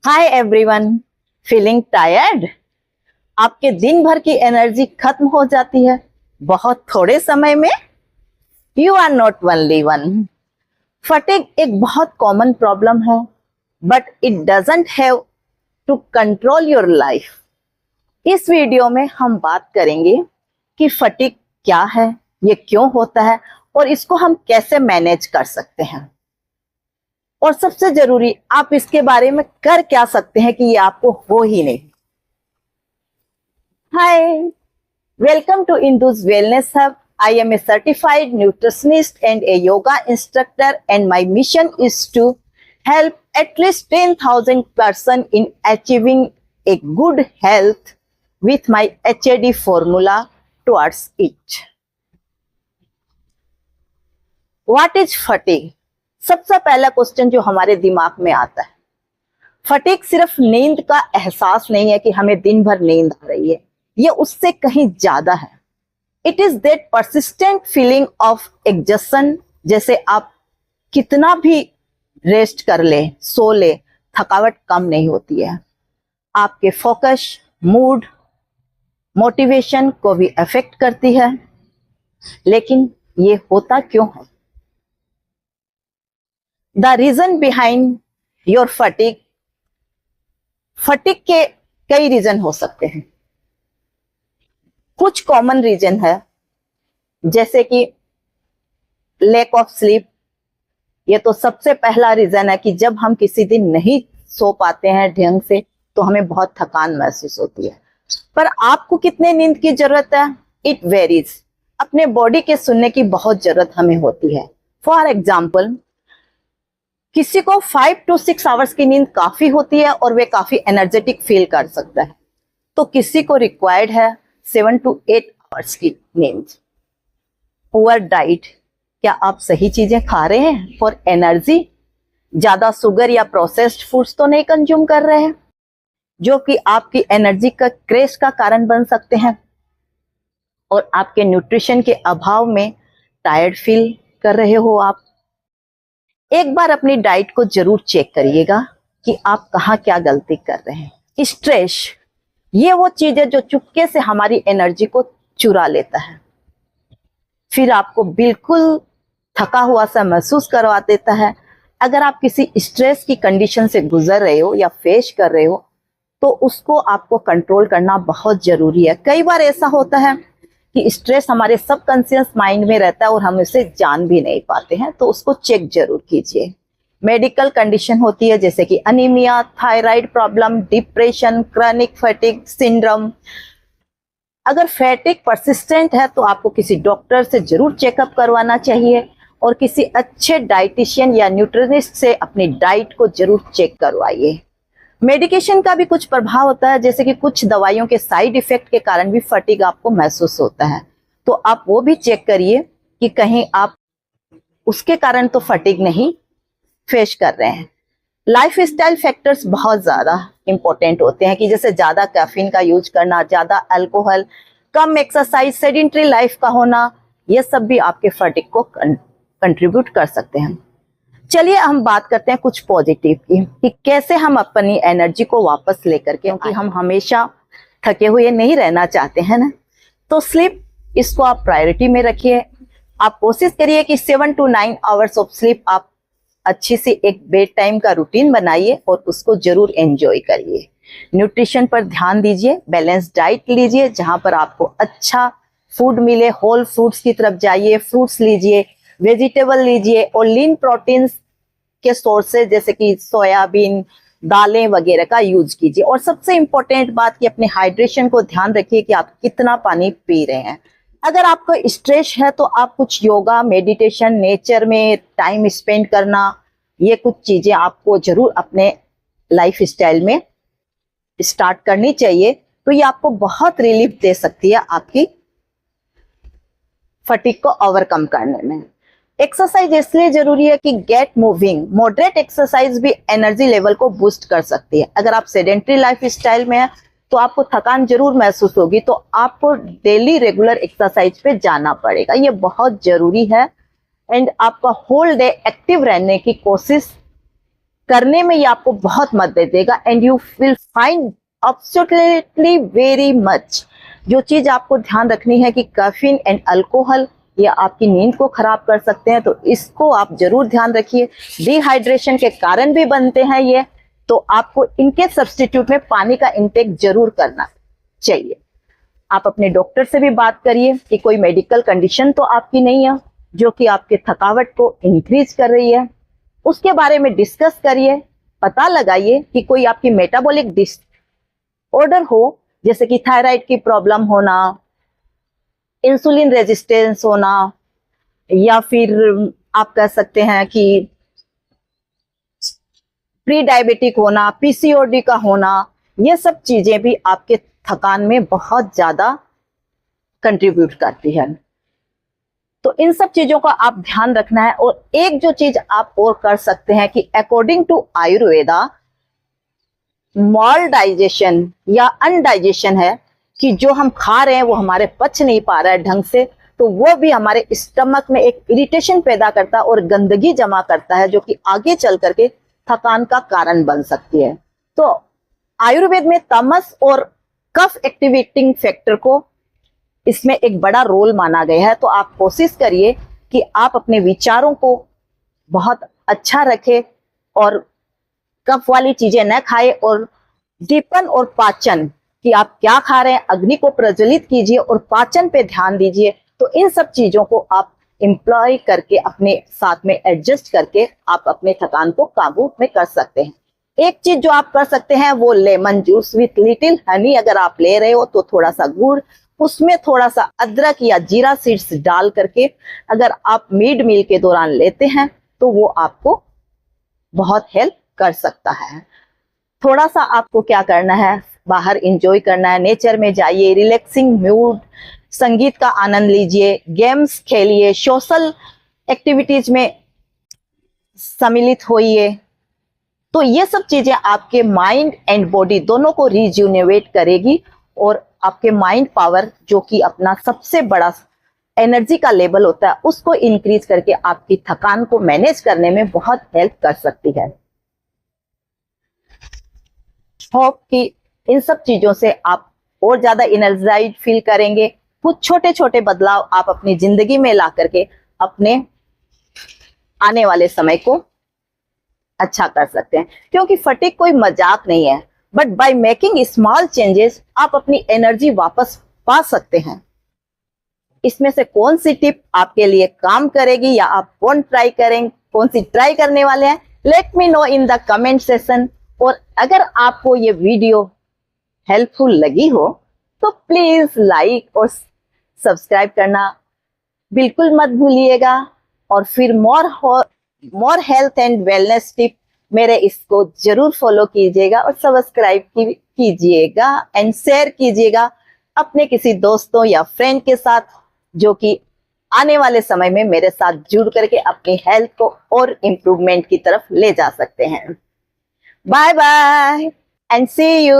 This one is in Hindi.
Hi everyone, feeling tired? आपके दिन भर की एनर्जी खत्म हो जाती है बहुत थोड़े समय में? You are not only one. Fatigue एक बहुत कॉमन प्रॉब्लम है, but it doesn't have to control your life. इस वीडियो में हम बात करेंगे कि फटीग क्या है, ये क्यों होता है और इसको हम कैसे मैनेज कर सकते हैं, और सबसे जरूरी आप इसके बारे में कर क्या सकते हैं कि ये आपको हो ही नहीं। Hi, welcome to Indu's wellness hub. I am a certified nutritionist and a yoga instructor, and my mission is to help at least 10,000 person in achieving a good health with my HAD formula towards it. What is fatigue? सबसे पहला क्वेश्चन जो हमारे दिमाग में आता है, फटीग सिर्फ नींद का एहसास नहीं है कि हमें दिन भर नींद आ रही है, ये उससे कहीं ज्यादा है। It is that persistent feeling of exhaustion. जैसे आप कितना भी रेस्ट कर ले, सो ले, थकावट कम नहीं होती है। आपके फोकस, मूड, मोटिवेशन को भी अफेक्ट करती है। लेकिन ये होता क्यों है? The reason behind your fatigue के कई रीजन हो सकते हैं। कुछ कॉमन रीजन है, जैसे कि लैक ऑफ स्लीप। ये तो सबसे पहला रीजन है कि जब हम किसी दिन नहीं सो पाते हैं ढंग से तो हमें बहुत थकान महसूस होती है। पर आपको कितने नींद की जरूरत है? It varies. अपने बॉडी के सुनने की बहुत जरूरत हमें होती है। फॉर एग्जाम्पल, किसी को 5 to 6 आवर्स की नींद काफी होती है और वे काफी एनर्जेटिक फील कर सकता है, तो किसी को रिक्वायर्ड है 7 to 8 आवर्स की नींद। पुअर डाइट, क्या आप सही चीजें खा रहे हैं फॉर एनर्जी? ज्यादा शुगर या प्रोसेस्ड फूड्स तो नहीं कंज्यूम कर रहे हैं जो कि आपकी एनर्जी का क्रैश का कारण बन सकते हैं, और आपके न्यूट्रिशन के अभाव में टायर्ड फील कर रहे हो आप। एक बार अपनी डाइट को जरूर चेक करिएगा कि आप कहाँ क्या गलती कर रहे हैं। स्ट्रेस, ये वो चीज है जो चुपके से हमारी एनर्जी को चुरा लेता है, फिर आपको बिल्कुल थका हुआ सा महसूस करवा देता है। अगर आप किसी स्ट्रेस की कंडीशन से गुजर रहे हो या फेस कर रहे हो तो उसको आपको कंट्रोल करना बहुत जरूरी है। कई बार ऐसा होता है कि स्ट्रेस हमारे सबकॉन्शियस माइंड में रहता है और हम इसे जान भी नहीं पाते हैं, तो उसको चेक जरूर कीजिए। मेडिकल कंडीशन होती है जैसे कि anaemia, thyroid problem, depression, chronic fatigue syndrome. अगर फटीग परसिस्टेंट है तो आपको किसी डॉक्टर से जरूर चेकअप करवाना चाहिए, और किसी अच्छे डाइटिशियन या न्यूट्रिशनिस्ट से अपनी डाइट को जरूर चेक करवाइए। मेडिकेशन का भी कुछ प्रभाव होता है, जैसे कि कुछ दवाइयों के साइड इफेक्ट के कारण भी फटीग आपको महसूस होता है, तो आप वो भी चेक करिए कि कहीं आप उसके कारण तो फटीग नहीं फेस कर रहे हैं। लाइफ स्टाइल फैक्टर्स बहुत ज्यादा इंपॉर्टेंट होते हैं, कि जैसे ज्यादा कैफीन का यूज करना, ज्यादा अल्कोहल, कम एक्सरसाइज, सेडेंटरी लाइफ का होना, ये सब भी आपके फटीग को कंट्रीब्यूट कर सकते हैं। चलिए हम बात करते हैं कुछ पॉजिटिव की, कि कैसे हम अपनी एनर्जी को वापस लेकर के, क्योंकि हम हमेशा थके हुए नहीं रहना चाहते हैं ना। तो स्लीप, इसको आप प्रायोरिटी में रखिए। आप कोशिश करिए कि 7 to 9 आवर्स ऑफ स्लीप आप अच्छी सी एक बेड टाइम का रूटीन बनाइए और उसको जरूर एंजॉय करिए। न्यूट्रिशन पर ध्यान दीजिए, बैलेंस डाइट लीजिए जहां पर आपको अच्छा फूड मिले। होल फूड्स की तरफ जाइए, फ्रूट्स लीजिए, वेजिटेबल लीजिए, और लीन प्रोटीन्स के सोर्सेज जैसे कि सोयाबीन, दालें वगैरह का यूज कीजिए। और सबसे इंपॉर्टेंट बात कि अपने हाइड्रेशन को ध्यान रखिए कि आप कितना पानी पी रहे हैं। अगर आपको स्ट्रेस है तो आप कुछ योगा, मेडिटेशन, नेचर में टाइम स्पेंड करना, ये कुछ चीजें आपको जरूर अपने लाइफ स्टाइल में स्टार्ट करनी चाहिए, तो ये आपको बहुत रिलीफ दे सकती है आपकी फटीग को ओवरकम करने में। एक्सरसाइज इसलिए जरूरी है कि गेट मूविंग, मॉडरेट एक्सरसाइज भी एनर्जी लेवल को बूस्ट कर सकती है। अगर आप सेडेंटरी लाइफ स्टाइल में है तो आपको थकान जरूर महसूस होगी, तो आपको डेली रेगुलर एक्सरसाइज पे जाना पड़ेगा, ये बहुत जरूरी है। एंड आपका होल डे एक्टिव रहने की कोशिश करने में ये आपको बहुत मदद देगा and you will find absolutely very much. जो चीज आपको ध्यान रखनी है कि कैफीन एंड अल्कोहल ये आपकी नींद को खराब कर सकते हैं, तो इसको आप जरूर ध्यान रखिए। डिहाइड्रेशन के कारण भी बनते हैं ये, तो आपको इनके सब्स्टिट्यूट में पानी का इंटेक जरूर करना चाहिए। आप अपने डॉक्टर से भी बात करिए कि कोई मेडिकल कंडीशन तो आपकी नहीं है जो कि आपके थकावट को इंक्रीज कर रही है, उसके बारे में डिस्कस करिए। पता लगाइए कि कोई आपकी मेटाबॉलिक डिसऑर्डर हो, जैसे कि थायराइड की प्रॉब्लम होना, इंसुलिन रेजिस्टेंस होना, या फिर आप कह सकते हैं कि प्री डायबिटिक होना, पीसीओडी का होना। ये सब चीजें भी आपके थकान में बहुत ज्यादा कंट्रीब्यूट करती है। तो इन सब चीजों का आप ध्यान रखना है। और एक जो चीज आप और कर सकते हैं कि according to Ayurveda, maldigestion या अनडाइजेशन है कि जो हम खा रहे हैं वो हमारे पच नहीं पा रहा है ढंग से, तो वो भी हमारे स्टमक में एक इरिटेशन पैदा करता है और गंदगी जमा करता है, जो कि आगे चल करके थकान का कारण बन सकती है। तो आयुर्वेद में तमस और कफ एक्टिवेटिंग फैक्टर को इसमें एक बड़ा रोल माना गया है। तो आप कोशिश करिए कि आप अपने विचारों को बहुत अच्छा रखें और कफ वाली चीजें न खाएं, और दीपन और पाचन कि आप क्या खा रहे हैं, अग्नि को प्रज्वलित कीजिए और पाचन पे ध्यान दीजिए। तो इन सब चीजों को आप एम्प्लॉय करके अपने साथ में एडजस्ट करके आप अपने थकान को काबू में कर सकते हैं। एक चीज जो आप कर सकते हैं वो lemon juice with little Honey, अगर आप ले रहे हो तो थोड़ा सा गुड़, उसमें थोड़ा सा अदरक या जीरा सीड्स डाल करके अगर आप मिड मील के दौरान लेते हैं तो वो आपको बहुत हेल्प कर सकता है। थोड़ा सा आपको क्या करना है, बाहर एंजॉय करना है, नेचर में जाइए, रिलैक्सिंग मूड, संगीत का आनंद लीजिए, गेम्स खेलिए, सोशल एक्टिविटीज में सम्मिलित होइए। तो ये सब चीजें आपके माइंड एंड बॉडी दोनों को रिज्यूनेट करेगी और आपके माइंड पावर, जो कि अपना सबसे बड़ा एनर्जी का लेवल होता है, उसको इंक्रीज करके आपकी थकान को मैनेज करने में बहुत हेल्प कर सकती है। होप कि इन सब चीजों से आप और ज्यादा एनर्जाइज फील करेंगे। कुछ छोटे छोटे बदलाव आप अपनी जिंदगी में ला करके अपने आने वाले समय को अच्छा कर सकते हैं, क्योंकि फटीग कोई मजाक नहीं है, but by making small changes आप अपनी एनर्जी वापस पा सकते हैं। इसमें से कौन सी टिप आपके लिए काम करेगी या आप कौन सी ट्राई करने वाले हैं, let me know in the comment session. और अगर आपको ये वीडियो हेल्पफुल लगी हो तो प्लीज लाइक और सब्सक्राइब करना बिल्कुल मत भूलिएगा। और फिर more health and wellness tip मेरे इसको जरूर फॉलो कीजिएगा और सब्सक्राइब कीजिएगा एंड शेयर कीजिएगा अपने किसी दोस्तों या फ्रेंड के साथ, जो कि आने वाले समय में मेरे साथ जुड़ करके अपनी हेल्थ को और इम्प्रूवमेंट की तरफ ले जा सकते हैं। Bye bye and see you.